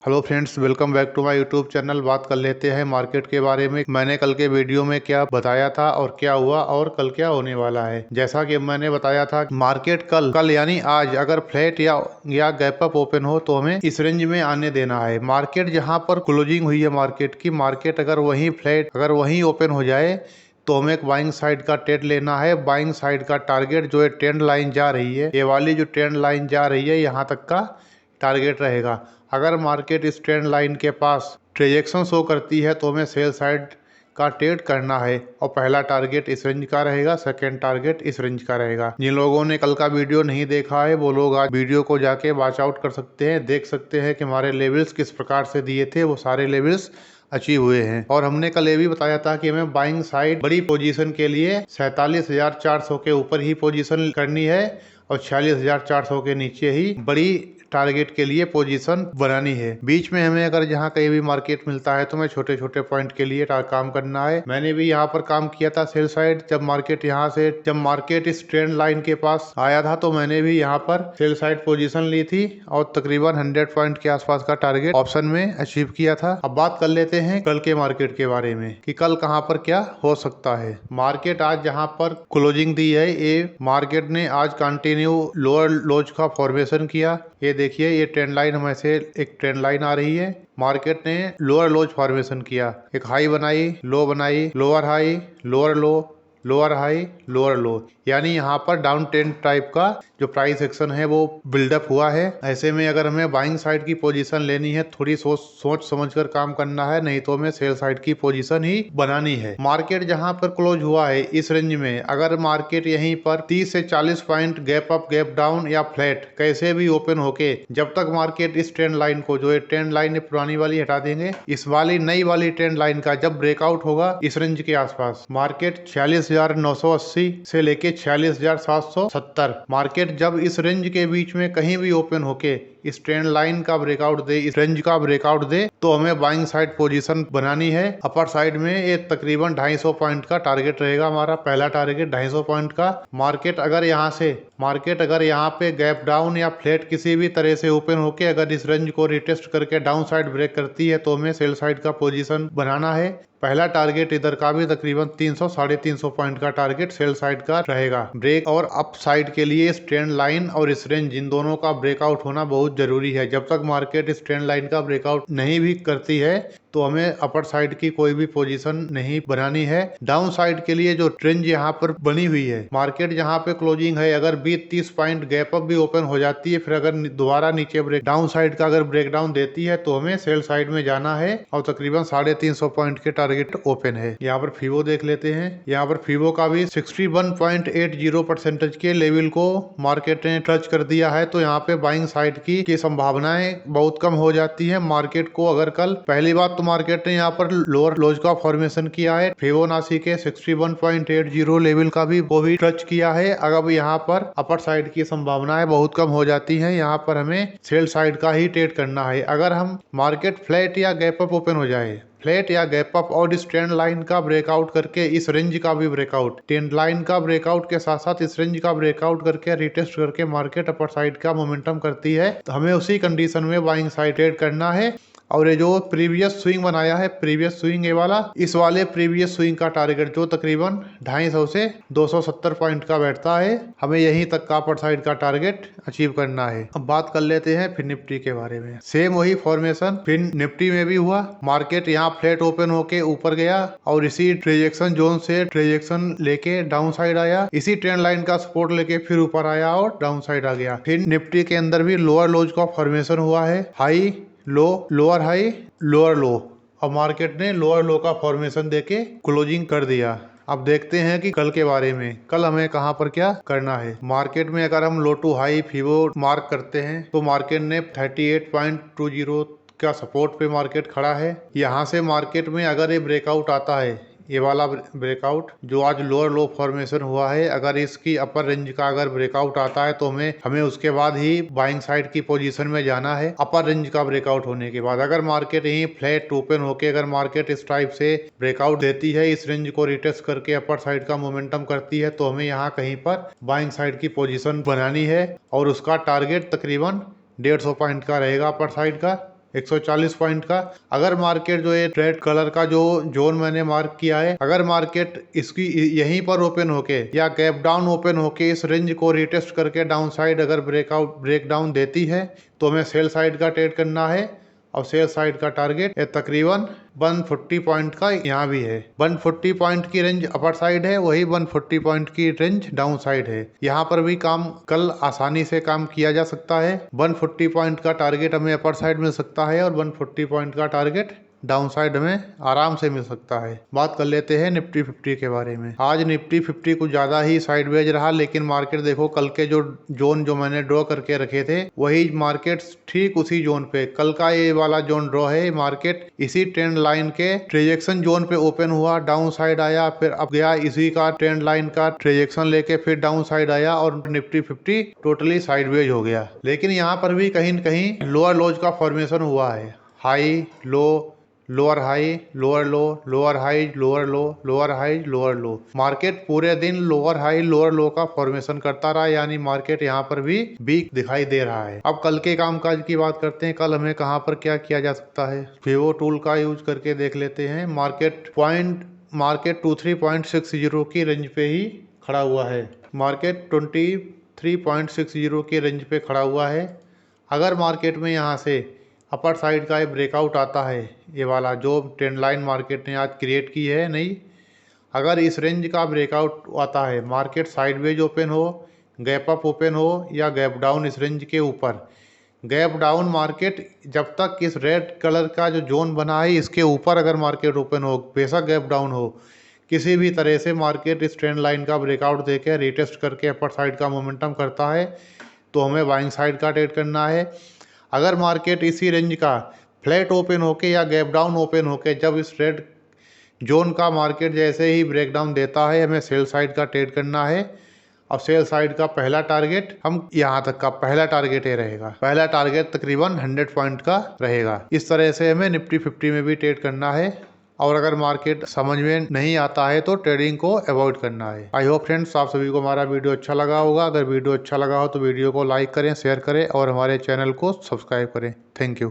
Hello friends, welcome back to my YouTube channel. बात कर लेते हैं मार्केट के बारे में। मैंने कल के वीडियो में क्या बताया था और क्या हुआ और कल क्या होने वाला है। जैसा कि मैंने बताया था, मार्केट कल यानी आज अगर फ्लैट या गैप अप ओपन हो तो हमें इस रेंज में आने देना है। मार्केट जहां पर क्लोजिंग हुई है मार्केट अगर वहीं फ्लैट अगर वहीं ओपन हो जाए तो हमें एक बाइंग साइड का ट्रेड लेना है। बाइंग साइड का टारगेट जो है ट्रेंड लाइन जा रही है, ये वाली जो ट्रेंड लाइन जा रही है यहाँ तक का टारगेट रहेगा। अगर मार्केट इस ट्रेंड लाइन के पास ट्रेजेक्शन शो करती है तो हमें सेल साइड का ट्रेड करना है और पहला टारगेट इस रेंज का रहेगा, सेकंड टारगेट इस रेंज का रहेगा। जिन लोगों ने कल का वीडियो नहीं देखा है वो लोग आज वीडियो को जाके वॉच आउट कर सकते हैं, देख सकते हैं कि हमारे लेवल्स किस प्रकार से दिए थे, वो सारे लेवल्स अचीव हुए हैं। और हमने कल ये भी बताया था कि हमें बाइंग साइड बड़ी पोजीशन के लिए 47,400 के ऊपर ही पोजीशन करनी है और 46,400 के नीचे ही बड़ी टारगेट के लिए पोजीशन बनानी है। बीच में हमें अगर जहाँ कहीं भी मार्केट मिलता है तो हमें छोटे छोटे पॉइंट के लिए काम करना है। मैंने भी यहाँ पर काम किया था सेल साइड। जब मार्केट इस ट्रेंड लाइन के पास आया था तो मैंने भी यहाँ पर सेल साइड पोजीशन ली थी और तकरीबन 100 पॉइंट के आसपास का टारगेट ऑप्शन में अचीव किया था। अब बात कर लेते हैं कल के मार्केट के बारे में कि कल कहाँ पर क्या हो सकता है। मार्केट आज जहाँ पर क्लोजिंग दी है, ये मार्केट ने आज कंटिन्यू लोअर लोज का फॉर्मेशन किया। ये देखिए, ये ट्रेंड लाइन हमें से एक ट्रेंड लाइन आ रही है। मार्केट ने लोअर लोज फॉर्मेशन किया, एक हाई बनाई, लो बनाई, लोअर हाई, लोअर लो, लोअर हाई, लोअर लो, यानी यहाँ पर डाउन ट्रेंड टाइप का जो प्राइस एक्शन है वो बिल्डअप हुआ है। ऐसे में अगर हमें बाइंग साइड की पोजीशन लेनी है, थोड़ी सोच समझकर काम करना है, नहीं तो हमें सेल साइड की पोजीशन ही बनानी है। मार्केट जहाँ पर क्लोज हुआ है इस रेंज में, अगर मार्केट यहीं पर 30 से 40 point gap up, gap down या फ्लैट कैसे भी ओपन होके, जब तक मार्केट इस ट्रेंड लाइन को, जो ट्रेंड लाइन है पुरानी वाली हटा देंगे, इस वाली नई वाली ट्रेंड लाइन का जब ब्रेकआउट होगा इस रेंज के आसपास, मार्केट 46,980 से लेके 46,770, मार्केट जब इस रेंज के बीच में कहीं भी ओपन होके इस ट्रेंड लाइन का ब्रेकआउट दे, इस रेंज का ब्रेकआउट दे, तो हमें बाइंग साइड पोजीशन बनानी है। अपर साइड में ये तकरीबन 250 पॉइंट का टारगेट रहेगा। हमारा पहला टारगेट 250 पॉइंट का। मार्केट अगर यहाँ पे गैप डाउन या फ्लैट किसी भी तरह से ओपन होके अगर इस रेंज को रिटेस्ट करके डाउन साइड ब्रेक करती है तो हमें सेल साइड का पोजीशन बनाना है। पहला टारगेट इधर का भी तकरीबन 300 साढ़े 300 पॉइंट का टारगेट सेल साइड का रहेगा। ब्रेक और अप साइड के लिए इस ट्रेंड लाइन और इस रेंज, इन दोनों का ब्रेकआउट होना बहुत जरूरी है। जब तक मार्केट इस ट्रेंड लाइन का ब्रेकआउट नहीं भी करती है तो हमें अपर साइड की कोई भी पोजीशन नहीं बनानी है। डाउन साइड के लिए जो ट्रेंड यहाँ पर बनी हुई है, मार्केट जहाँ पे क्लोजिंग है, अगर 20-30 पॉइंट गैप अप भी ओपन हो जाती है, फिर अगर दोबारा नीचे ब्रेक डाउन साइड का अगर ब्रेकडाउन देती है तो हमें सेल साइड में जाना है और तकरीबन 350 पॉइंट के टारगेट ओपन है। यहाँ पर फीवो देख लेते हैं। यहाँ पर फीवो का भी 61.80% के लेवल को मार्केट ने टच कर दिया है, तो यहाँ पे बाइंग साइड की संभावनाएं बहुत कम हो जाती है। मार्केट को अगर कल पहली बात तो मार्केट ने यहाँ पर लोअर लोज का फॉर्मेशन किया है, फिबोनाची के 61.80 लेवल का भी वो भी टच किया है। अगर यहाँ पर अपर साइड की संभावनाएं बहुत कम हो जाती हैं, यहाँ पर हमें सेल साइड का ही ट्रेड करना है। अगर हम मार्केट फ्लैट या गैप अप ओपन हो जाए, फ्लैट या गैप अप और इस ट्रेंड लाइन का ब्रेकआउट करके इस रेंज का भी ब्रेकआउट, ट्रेंड लाइन का ब्रेकआउट के साथ साथ इस रेंज का ब्रेकआउट करके रिटेस्ट करके मार्केट अपर साइड का मोमेंटम करती है, तो हमें उसी कंडीशन में बाइंग साइड ट्रेड करना है। और ये जो प्रीवियस स्विंग बनाया है, प्रीवियस स्विंग ये वाला, इस वाले प्रीवियस स्विंग का टारगेट जो तकरीबन 250 से 270 पॉइंट का बैठता है, हमें यहीं तक का अपर साइड का टारगेट अचीव करना है। अब बात कर लेते हैं फिर निफ्टी के बारे में। सेम वही फॉर्मेशन फिर निफ्टी में भी हुआ। मार्केट यहाँ फ्लैट ओपन होके ऊपर गया और इसी ट्रेजेक्शन जोन से ट्रेजेक्शन लेके डाउन साइड आया, इसी ट्रेंड लाइन का सपोर्ट लेके फिर ऊपर आया और डाउन साइड आ गया। फिर निफ्टी के अंदर भी लोअर लोज का फॉर्मेशन हुआ है, high low, lower high, lower लो, और मार्केट ने लोअर लो का फॉर्मेशन देके क्लोजिंग कर दिया। अब देखते हैं कि कल के बारे में, कल हमें कहां पर क्या करना है। मार्केट में अगर हम लो टू हाई फीवो मार्क करते हैं तो मार्केट ने 38.20 का सपोर्ट पे मार्केट खड़ा है। यहां से मार्केट में अगर ये ब्रेकआउट आता है, ये वाला ब्रेकआउट जो आज लोअर लो फॉर्मेशन हुआ है, अगर इसकी अपर रेंज का अगर ब्रेकआउट आता है तो हमें उसके बाद ही बाइंग साइड की पोजीशन में जाना है। अपर रेंज का ब्रेकआउट होने के बाद अगर मार्केट यही फ्लैट ओपन होके अगर मार्केट इस टाइप से ब्रेकआउट देती है, इस रेंज को रिटेस्ट करके अपर साइड का मोमेंटम करती है, तो हमें यहाँ कहीं पर बाइंग साइड की पोजीशन बनानी है और उसका टारगेट तकरीबन 150 पॉइंट का रहेगा अपर साइड का। 140 पॉइंट का। अगर मार्केट जो है रेड कलर का जो जोन मैंने मार्क किया है, अगर मार्केट इसकी यहीं पर ओपन होके या गैप डाउन ओपन होके इस रेंज को रिटेस्ट करके डाउन साइड अगर ब्रेक डाउन देती है तो हमें सेल साइड का ट्रेड करना है। और सेल साइड का टारगेट तकरीबन 140 पॉइंट का यहाँ भी है। 140 पॉइंट की रेंज अपर साइड है, वही 140 पॉइंट की रेंज डाउन साइड है। यहाँ पर भी काम कल आसानी से काम किया जा सकता है। 140 पॉइंट का टारगेट हमें अपर साइड मिल सकता है और 140 पॉइंट का टारगेट डाउन साइड में आराम से मिल सकता है। बात कर लेते हैं निफ्टी 50 के बारे में। आज निफ्टी 50 कुछ ज्यादा ही साइडवेज रहा, लेकिन मार्केट देखो कल के जो जोन जो मैंने ड्रॉ करके रखे थे वही मार्केट ठीक उसी जोन पे, कल का ये वाला जोन ड्रॉ है, मार्केट इसी ट्रेंड लाइन के ट्रेजेक्शन जोन पे ओपन हुआ, डाउन साइड आया, फिर अब गया इसी का ट्रेंड लाइन का ट्रेजेक्शन लेके फिर डाउन साइड आया और निफ्टी 50 टोटली साइडवेज हो गया। लेकिन यहाँ पर भी कहीं न कहीं लोअर लोज का फॉर्मेशन हुआ है। High low, lower high, lower लो, लोअर हाई, लोअर लो, लोअर हाई, लोअर लो। मार्केट पूरे दिन लोअर हाई लोअर लो का फॉर्मेशन करता रहा, यानी मार्केट यहाँ पर भी वीक दिखाई दे रहा है। अब कल के कामकाज की बात करते हैं। कल हमें कहाँ पर क्या किया जा सकता है, विवो टूल का यूज करके देख लेते हैं। मार्केट 23.60 की रेंज पे ही खड़ा हुआ है। मार्केट 23.60 की रेंज पे खड़ा हुआ है। अगर मार्केट में यहाँ से अपर साइड का ये ब्रेकआउट आता है, ये वाला जो ट्रेंड लाइन मार्केट ने आज क्रिएट की है नहीं, अगर इस रेंज का ब्रेकआउट आता है, मार्केट साइडवेज ओपन हो, गैप अप ओपन हो या गैप डाउन इस रेंज के ऊपर, गैप डाउन मार्केट जब तक इस रेड कलर का जो जोन बना है इसके ऊपर अगर मार्केट ओपन हो, बेशक गैप डाउन हो, किसी भी तरह से मार्केट इस ट्रेंड लाइन का ब्रेकआउट देकर रिटेस्ट करके अपर साइड का मोमेंटम करता है तो हमें बाइंग साइड का ट्रेड करना है। अगर मार्केट इसी रेंज का फ्लैट ओपन होके या गैप डाउन ओपन होके जब इस रेड जोन का मार्केट जैसे ही ब्रेक डाउन देता है, हमें सेल साइड का ट्रेड करना है। और सेल साइड का पहला टारगेट हम यहाँ तक का पहला टारगेट ये रहेगा। पहला टारगेट तकरीबन 100 पॉइंट का रहेगा। इस तरह से हमें निफ्टी 50 में भी ट्रेड करना है। और अगर मार्केट समझ में नहीं आता है तो ट्रेडिंग को अवॉइड करना है। आई होप फ्रेंड्स आप सभी को हमारा वीडियो अच्छा लगा होगा। अगर वीडियो अच्छा लगा हो तो वीडियो को लाइक करें, शेयर करें और हमारे चैनल को सब्सक्राइब करें। Thank you.